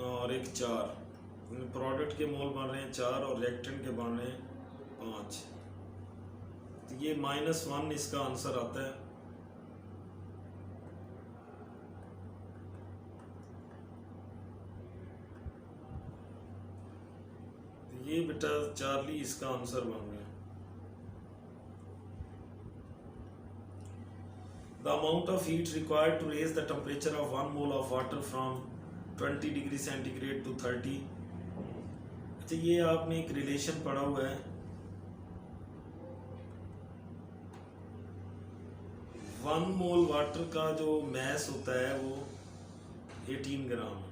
और 1 4, प्रोडक्ट के मोल बन रहे हैं 4 और रिएक्टेंट के बन रहे हैं 5, तो ये -1 इसका आंसर आता है। ये बेटा चार्ली इसका आंसर बन गया। The amount of heat required to raise the temperature of 1 mole of water from 20 degree centigrade to 30। अच्छा, ये आपने एक रिलेशन पढ़ा हुआ है, 1 मोल वाटर का जो मैस होता है वो 18 ग्राम है।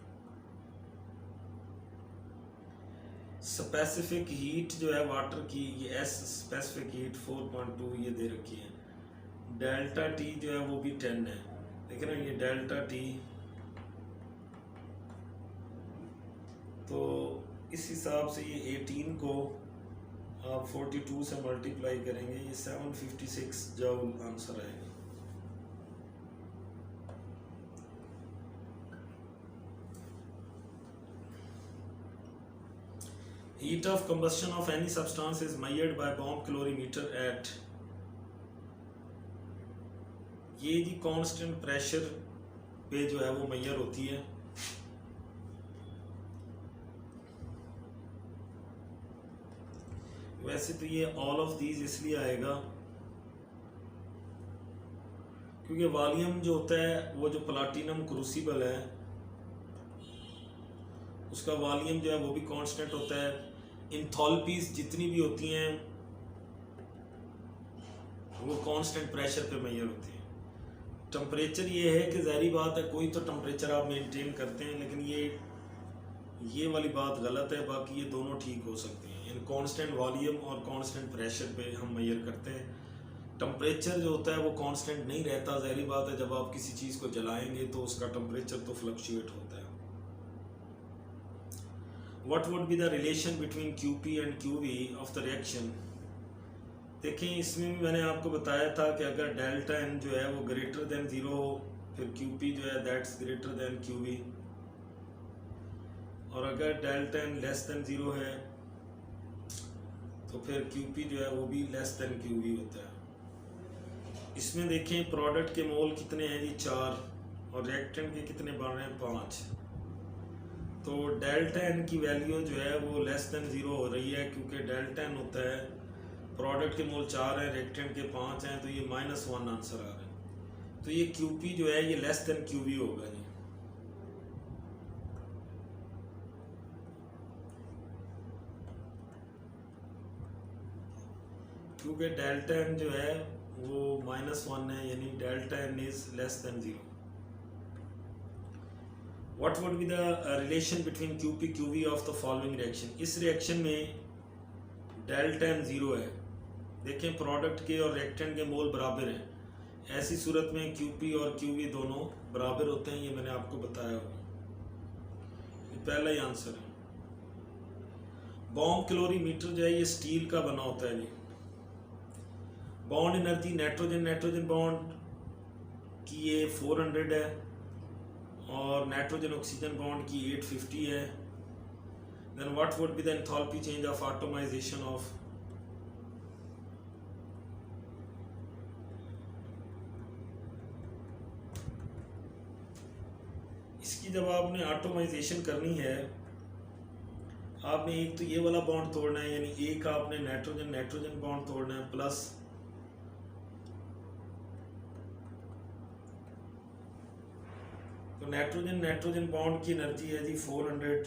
स्पेसिफिक हीट जो है वाटर की, ये एस स्पेसिफिक हीट 4.2 ये दे रखी है। डेल्टा टी जो है वो भी 10 है, देख रहे हैं ये डेल्टा टी। तो इस हिसाब से ये 18 को आप 42 से मल्टीप्लाई करेंगे, ये 756 जूल आंसर आएगा। Heat of combustion of any substance is measured by bomb calorimeter at, ये जी कांस्टेंट प्रेशर पे जो है वो मैयर होती है। वैसे तो ये ऑल ऑफ दीज इसलिए आएगा क्योंकि वॉल्यूम जो होता है वो जो प्लाटिनम क्रूसिबल है उसका वॉल्यूम जो है वो भी कांस्टेंट होता है। इंथॉल्पीज जितनी भी होती हैं वो कांस्टेंट प्रेशर पे मेजर होती है। टेम्परेचर ये है कि ज़ाहिर बात है कोई तो टेम्परेचर आप मेंटेन करते हैं, लेकिन ये वाली बात गलत है। बाकी ये दोनों ठीक हो सकते हैं। इन कांस्टेंट वॉल्यूम और कांस्टेंट प्रेशर पे हम मेजर करते हैं। टेम्परेचर जो होता है वो कांस्टेंट नहीं रहता। ज़ाहिर बात है जब आप किसी चीज़ को जलाएंगे तो उसका टेम्परेचर तो फ्लक्चुएट होता है। What would be the relation between QP and QV of the reaction? देखें, इसमें भी मैंने आपको बताया था कि अगर डेल्टा एन जो है वो ग्रेटर देन 0 हो, फिर QP जो है दैट्स ग्रेटर देन QV, और अगर डेल्टा एन लेस देन 0 है तो फिर QP जो है वो भी लेस देन QV होता है। इसमें देखें प्रोडक्ट के मोल कितने हैं जी, 4, और रिएक्टेंट के कितने बन रहे हैं, 5। तो डेल्टा एन की वैल्यू जो है वो लेस देन 0 हो रही है क्योंकि डेल्टा एन होता है प्रोडक्ट के मोल 4 हैं, रिएक्टेंट के 5 हैं, तो ये -1 आंसर आ रहा है। तो ये QP जो है ये लेस देन QV होगा जी। क्योंकि डेल्टा एन जो है वो -1 है, यानी delta N is less than 0। What would be the relation between QP QV of the following reaction? इस रिएक्शन में डेल्टा एन 0 है। देखें प्रोडक्ट के और रिएक्टेंट के मोल बराबर हैं। ऐसी सूरत में QP और QV दोनों बराबर होते हैं, ये मैंने आपको बताया होगा। ये पहला ही आंसर है। बॉम्ब कैलोरीमीटर जो है ये स्टील का बना होता है जी। बॉन्ड एनर्जी नाइट्रोजन बॉन्ड की ये 400 है और नाइट्रोजन ऑक्सीजन बॉन्ड की 850 है। Then what would be the enthalpy change of atomisation of, इसकी जब आपने एटमाइजेशन करनी है आपने एक तो ये वाला बॉन्ड तोड़ना है, यानी एक आपने नाइट्रोजन बॉन्ड तोड़ना है, प्लस तो नाइट्रोजन बॉन्ड की एनर्जी है जी 400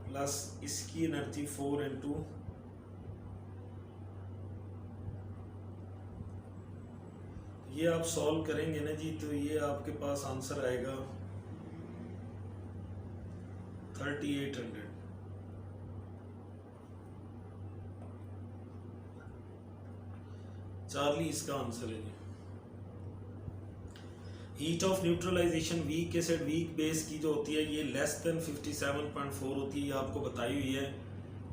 प्लस इसकी एनर्जी 4 इंटू ये आप सॉल्व करेंगे ना जी, तो ये आपके पास आंसर आएगा 3800। चार्ली इसका आंसर है जी। Heat of neutralisation weak acid weak base की जो होती है ये लेस देन 57.4 होती है। ये आपको बताई हुई है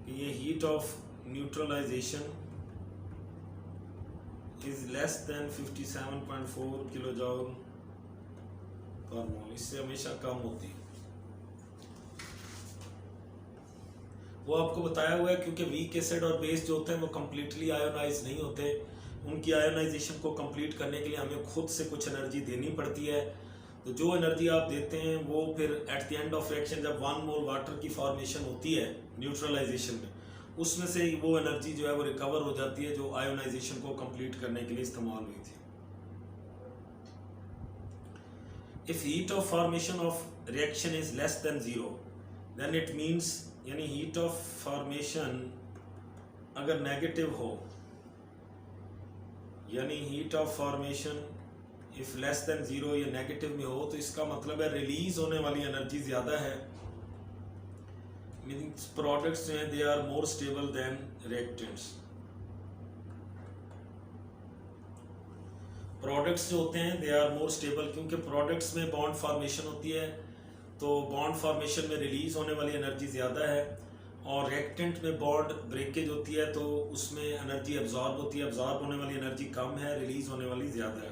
कि ये heat of neutralisation is less than 57.4 kilo joule per mole, इससे हमेशा कम होती है। वो आपको बताया हुआ है क्योंकि वीक एसिड और बेस जो होते हैं वो कम्प्लीटली आयोनाइज नहीं होते। उनकी आयोनाइजेशन को कंप्लीट करने के लिए हमें खुद से कुछ एनर्जी देनी पड़ती है। तो जो एनर्जी आप देते हैं वो फिर at the end of reaction जब 1 मोल वाटर की फॉर्मेशन होती है न्यूट्रलाइजेशन में, उसमें से वो एनर्जी जो है वो रिकवर हो जाती है जो आयोनाइजेशन को कंप्लीट करने के लिए इस्तेमाल हुई थी। If heat of formation of reaction is less than 0 then it means, यानी हीट ऑफ फॉर्मेशन अगर नेगेटिव हो, यानी heat of formation if less than 0 या नेगेटिव में हो, तो इसका मतलब है रिलीज होने वाली एनर्जी ज़्यादा है। मीन्स प्रोडक्ट्स जो हैं they are more stable than reactants. Products जो होते हैं दे आर मोर स्टेबल क्योंकि प्रोडक्ट्स में बॉन्ड फॉर्मेशन होती है, तो बॉन्ड फॉर्मेशन में रिलीज होने वाली एनर्जी ज़्यादा है, और रिएक्टेंट में बॉन्ड ब्रेकेज होती है तो उसमें एनर्जी एब्जॉर्ब होती है। एब्जॉर्ब होने वाली एनर्जी कम है, रिलीज होने वाली ज़्यादा है।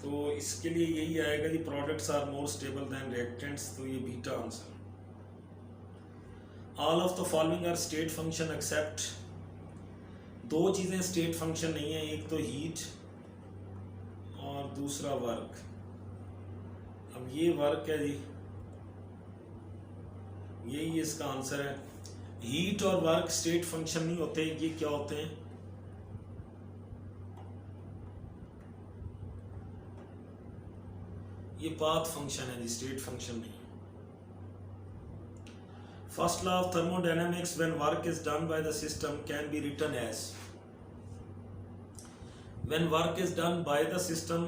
तो इसके लिए यही आएगा कि products are more stable than reactants, तो ये beta answer. All of the following are state function except, दो चीज़ें स्टेट फंक्शन नहीं है, एक तो हीट और दूसरा वर्क। अब ये वर्क है जी, यही इसका आंसर है। हीट और वर्क स्टेट फंक्शन नहीं होते, ये क्या होते हैं? ये पाथ फंक्शन है जी, स्टेट फंक्शन नहीं। First law of thermodynamics, when work is done by the system can be written as, when work is done by the system,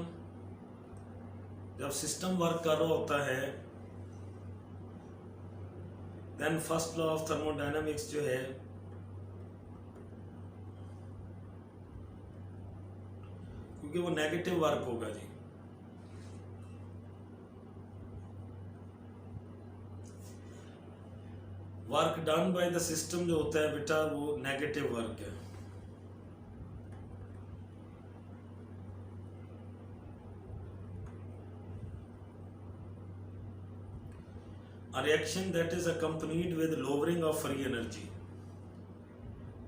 जब सिस्टम वर्क कर रहा होता है, then first law of thermodynamics जो है क्योंकि वो नेगेटिव वर्क होगा जी। Work done by the system जो होता है बेटा वो नेगेटिव वर्क है। A reaction that is accompanied with lowering of free energy,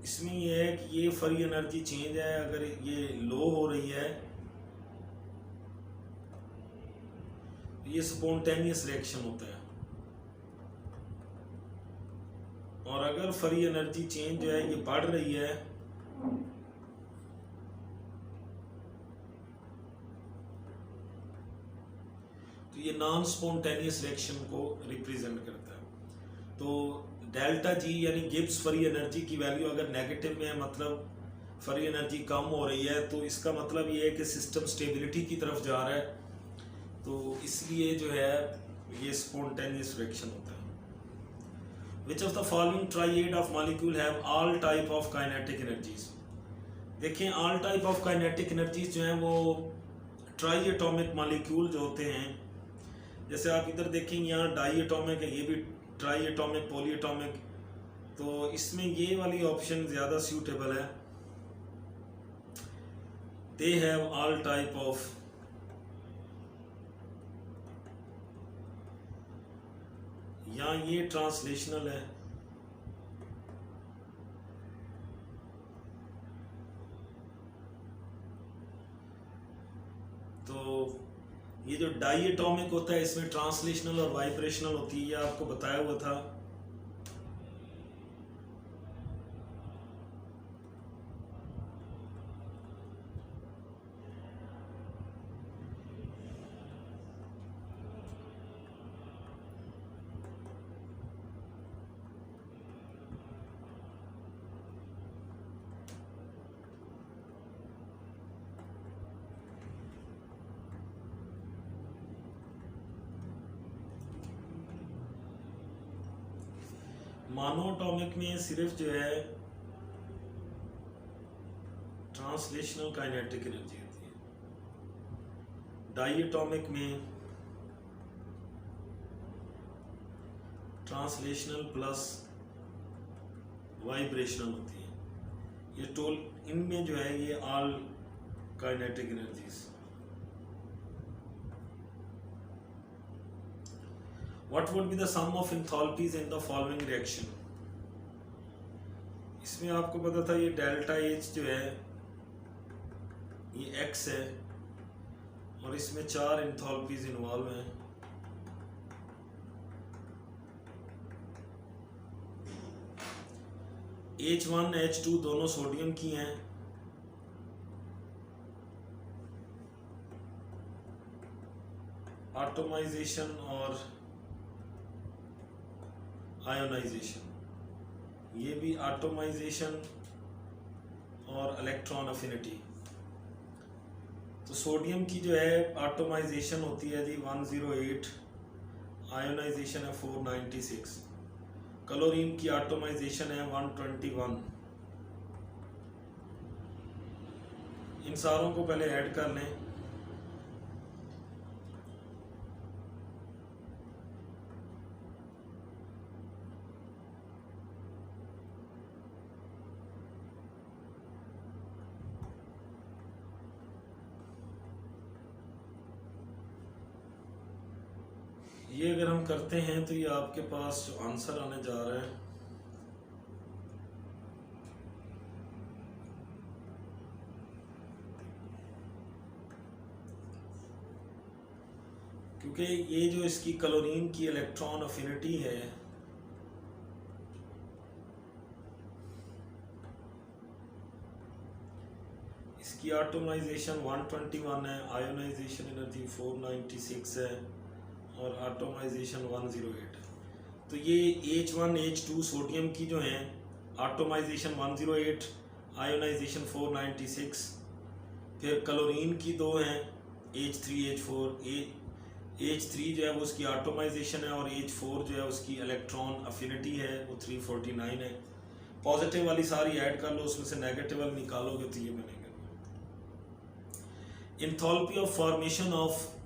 इसमें ये है कि ये फ्री एनर्जी चेंज है, अगर ये लो हो रही है ये स्पॉन्टेनियस रिएक्शन होता है, और अगर फ्री एनर्जी चेंज जो है ये बढ़ रही है तो ये नॉन स्पॉन्टेनियस रिएक्शन को रिप्रेजेंट करता है। तो डेल्टा जी यानी गिब्स फ्री एनर्जी की वैल्यू अगर नेगेटिव में है, मतलब फ्री एनर्जी कम हो रही है, तो इसका मतलब ये है कि सिस्टम स्टेबिलिटी की तरफ जा रहा है, तो इसलिए जो है ये स्पॉन्टेनियस रिएक्शन होता है। Which of the following triad of molecule have all type of kinetic energies. देखें all type of kinetic energies जो हैं वो ट्राई एटॉमिक मॉलिक्यूल जो होते हैं, जैसे आप इधर देखेंगे यहाँ डाई एटॉमिक है, ये भी ट्राई एटॉमिक पॉली एटॉमिक, तो इसमें ये वाली ऑप्शन ज़्यादा सूटेबल है। They have all type of, यहाँ ये ट्रांसलेशनल है, तो ये जो डाई एटॉमिक होता है इसमें ट्रांसलेशनल और वाइब्रेशनल होती है, ये आपको बताया हुआ था। मोनोटॉमिक में सिर्फ जो है ट्रांसलेशनल काइनेटिक एनर्जी होती है, डाइएटॉमिक में ट्रांसलेशनल प्लस वाइब्रेशनल होती है। ये टोल इनमें जो है ये all kinetic energies. What would be the sum of enthalpies in the following reaction? इसमें आपको पता था ये डेल्टा H जो है ये X है और इसमें 4 एंथैल्पीज इन्वॉल्व हैं। H1 H2 दोनों सोडियम की हैं, एटॉमाइजेशन और आयोनाइजेशन, ये भी एटॉमाइजेशन और इलेक्ट्रॉन अफिनिटी। तो सोडियम की जो है एटॉमाइजेशन होती है जी 108, आयोनाइजेशन है 496, क्लोरीन की एटॉमाइजेशन है 121। इन सारों को पहले ऐड कर लें। ये अगर हम करते हैं तो ये आपके पास जो आंसर आने जा रहा है क्योंकि ये जो इसकी क्लोरीन की इलेक्ट्रॉन अफिनिटी है इसकी एटॉमाइजेशन 121 है, आयोनाइजेशन एनर्जी 496 है और एटॉमाइजेशन 108। तो ये H1 H2 सोडियम की जो है एटॉमाइजेशन 108, आयोनाइजेशन 496, फिर क्लोरीन की दो हैं H3 H4। H3 जो है वो उसकी एटॉमाइजेशन है और H4 जो है उसकी इलेक्ट्रॉन अफिनिटी है वो 349 है। पॉजिटिव वाली सारी ऐड कर लो, उसमें से नेगेटिव वाली निकालोगे तो ये बनेगा। इंथैल्पी ऑफ फॉर्मेशन ऑफ,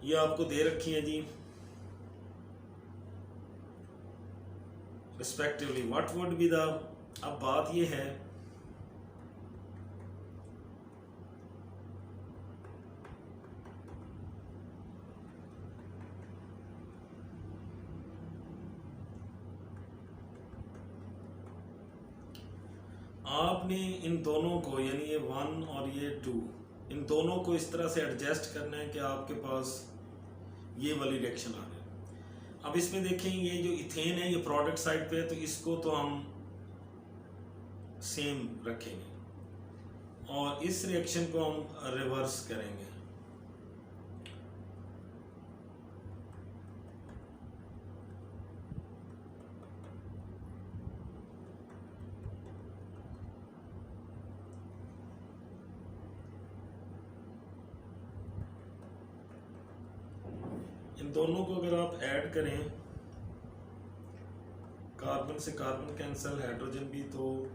ये आपको दे रखी है जी, respectively what would be the, अब बात ये है आपने इन दोनों को, यानी ये 1 और ये 2, इन दोनों को इस तरह से एडजस्ट करना है कि आपके पास ये वाली रिएक्शन आ जाए। अब इसमें देखें ये जो इथेन है ये प्रोडक्ट साइड पे है, तो इसको तो हम सेम रखेंगे और इस रिएक्शन को हम रिवर्स करेंगे। इन दोनों को अगर आप ऐड करें, कार्बन से कार्बन कैंसिल, हाइड्रोजन भी, तो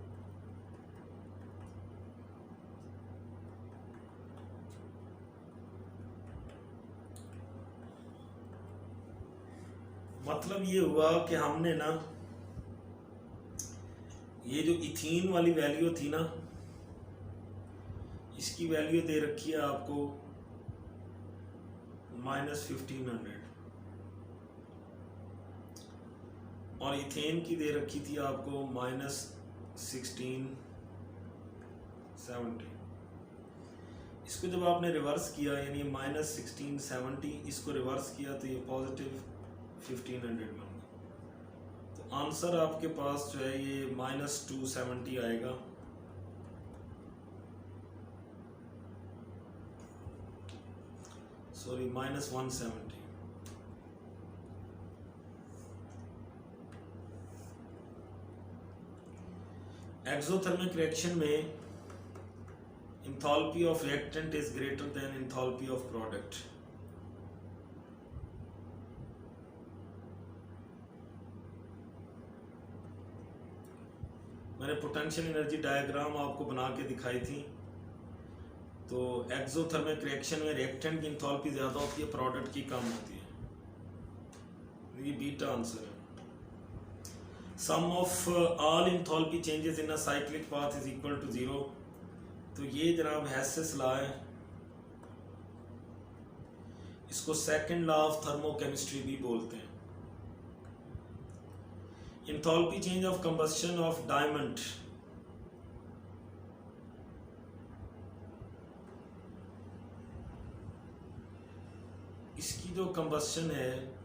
मतलब ये हुआ कि हमने ना ये जो इथीन वाली वैल्यू थी ना, इसकी वैल्यू दे रखी है आपको -1500 और इथेन की दे रखी थी आपको -1670। इसको जब आपने रिवर्स किया, यानी -1670, इसको रिवर्स किया तो ये +1500 बन गया। तो आंसर आपके पास जो है ये -270 आएगा। सॉरी, -170। एक्सोथर्मिक रिएक्शन में enthalpy of reactant is greater than enthalpy of product. मैंने पोटेंशियल एनर्जी डायग्राम आपको बना के दिखाई थी। तो एक्सोथर्मिक रिएक्शन में रिएक्टेंट की एंथैल्पी ज़्यादा होती है, प्रोडक्ट की कम होती है। ये बीटा आंसर है। Sum of all enthalpy changes in a cyclic path is equal to 0। तो ये जनाब हेसेस लॉ है, इसको सेकंड लॉ ऑफ थर्मोकेमिस्ट्री भी बोलते हैं। Enthalpy change of combustion of diamond, इसकी जो कंबस्शन है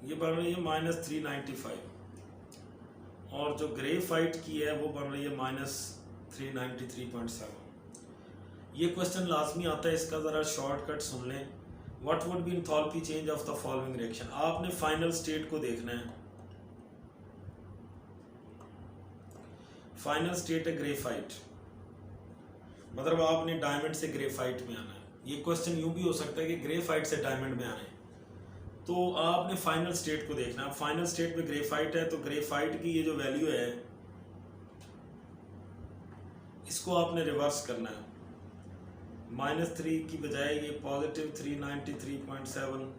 ये बन रही है -395 और जो ग्रेफाइट की है वो बन रही है -393.7। ये क्वेश्चन लाजमी आता है, इसका ज़रा शॉर्टकट सुन लें। What would B enthalpy change of the following reaction. आपने फाइनल स्टेट को देखना है। फाइनल स्टेट है ग्रेफाइट, मतलब आपने डायमंड से ग्रेफाइट में आना है। ये क्वेश्चन यूं भी हो सकता है कि ग्रेफाइट से डायमंड में आना है, तो आपने फाइनल स्टेट को देखना है। फाइनल स्टेट में ग्रेफाइट है, तो ग्रेफाइट की ये जो वैल्यू है इसको आपने रिवर्स करना है। -3 की बजाय ये +393.7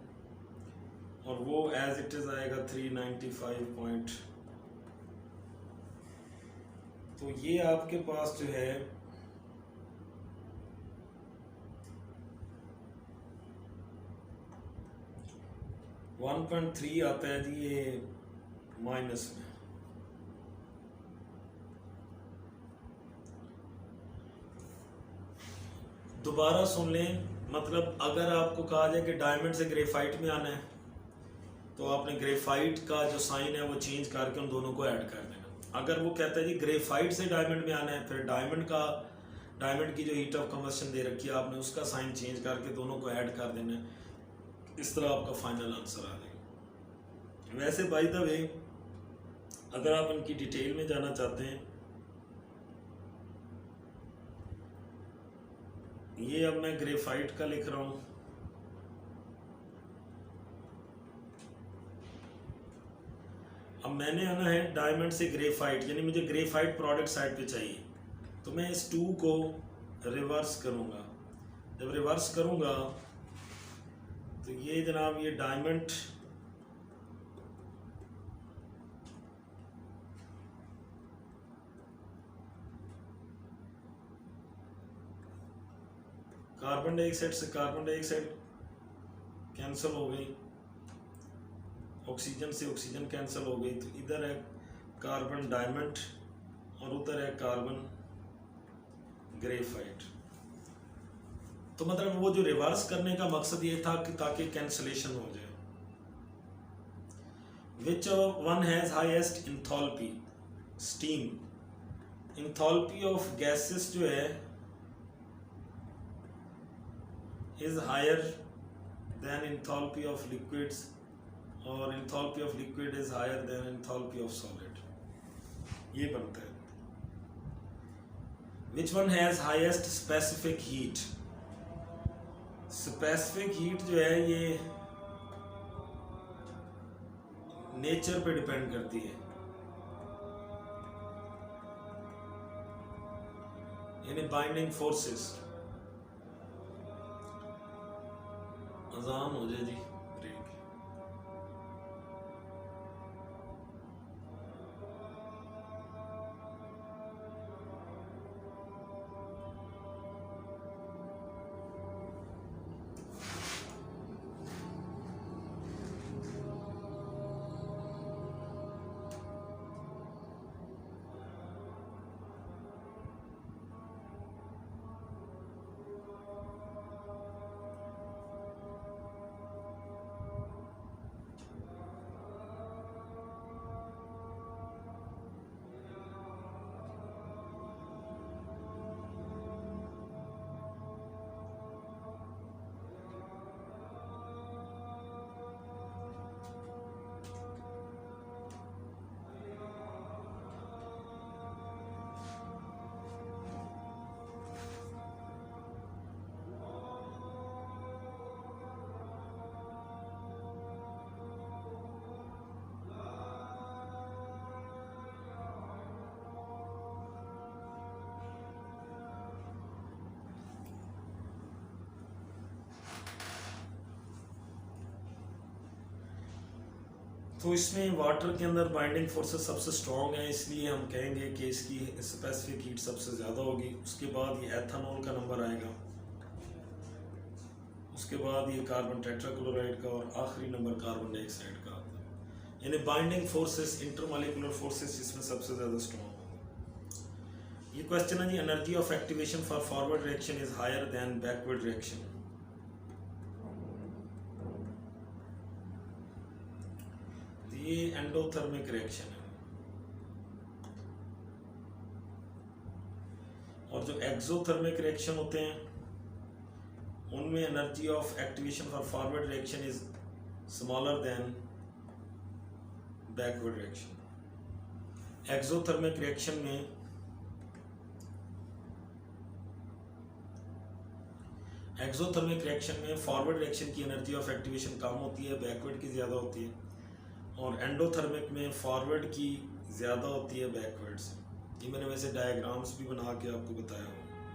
और वो एज इट इज आएगा 395. तो ये आपके पास जो है (1.3) आता है जी ये माइनस में। दोबारा सुन लें, मतलब अगर आपको कहा जाए कि डायमंड से ग्रेफाइट में आना है तो आपने ग्रेफाइट का जो साइन है वो चेंज करके उन दोनों को ऐड कर देना। अगर वो कहता है जी ग्रेफाइट से डायमंड में आना है, फिर डायमंड की जो हीट ऑफ कंबस्शन दे रखी है आपने उसका साइन चेंज करके दोनों को ऐड कर देना है। इस तरह आपका फाइनल आंसर आ जाएगा। वैसे बाय द वे अगर आप इनकी डिटेल में जाना चाहते हैं, ये अब मैं ग्रेफाइट का लिख रहा हूँ। अब मैंने आना है डायमंड से ग्रेफाइट, यानी मुझे ग्रेफाइट प्रोडक्ट साइड पे चाहिए, तो मैं इस 2 को रिवर्स करूँगा। जब रिवर्स करूँगा तो ये जनाब ये डायमंड कार्बन डाइऑक्साइड से कार्बन डाइऑक्साइड कैंसिल हो गई, ऑक्सीजन से ऑक्सीजन कैंसिल हो गई, तो इधर है कार्बन डायमंड और उधर है कार्बन ग्रेफाइट। तो मतलब वो जो रिवर्स करने का मकसद ये था कि ताकि कैंसलेशन हो जाए। Which one has highest enthalpy? Steam. Enthalpy of gases जो है is higher than enthalpy of liquids, और enthalpy of liquid is higher than enthalpy of solid। ये बनता है। Which one has highest specific heat? Specific heat जो है ये nature पे डिपेंड करती है, यानी बाइंडिंग फोर्सेस। अजान हो जाए जी, ब्रेक। तो इसमें वाटर के अंदर बाइंडिंग फोर्सेस सबसे स्ट्रॉन्ग है, इसलिए हम कहेंगे कि इसकी स्पेसिफिक हीट सबसे ज़्यादा होगी। उसके बाद ये एथेनॉल का नंबर आएगा, उसके बाद ये कार्बन टेट्राक्लोराइड का, और आखिरी नंबर कार्बन डाइऑक्साइड का आता है। यानी बाइंडिंग फोर्सेस, इंटरमॉलिक्यूलर फोर्सेस इसमें सबसे ज़्यादा स्ट्रॉन्ग होगी। ये क्वेश्चन है जी, energy of activation for forward reaction is higher than backward reaction. ये एंडोथर्मिक रिएक्शन है। और जो एक्सोथर्मिक रिएक्शन होते हैं उनमें energy of activation for forward reaction is smaller than backward reaction. Exothermic reaction में फॉरवर्ड रिएक्शन की एनर्जी ऑफ एक्टिवेशन कम होती है, बैकवर्ड की ज़्यादा होती है, और एंडोथर्मिक में फॉरवर्ड की ज़्यादा होती है बैकवर्ड से। ये मैंने वैसे डायग्राम्स भी बना के आपको बताया।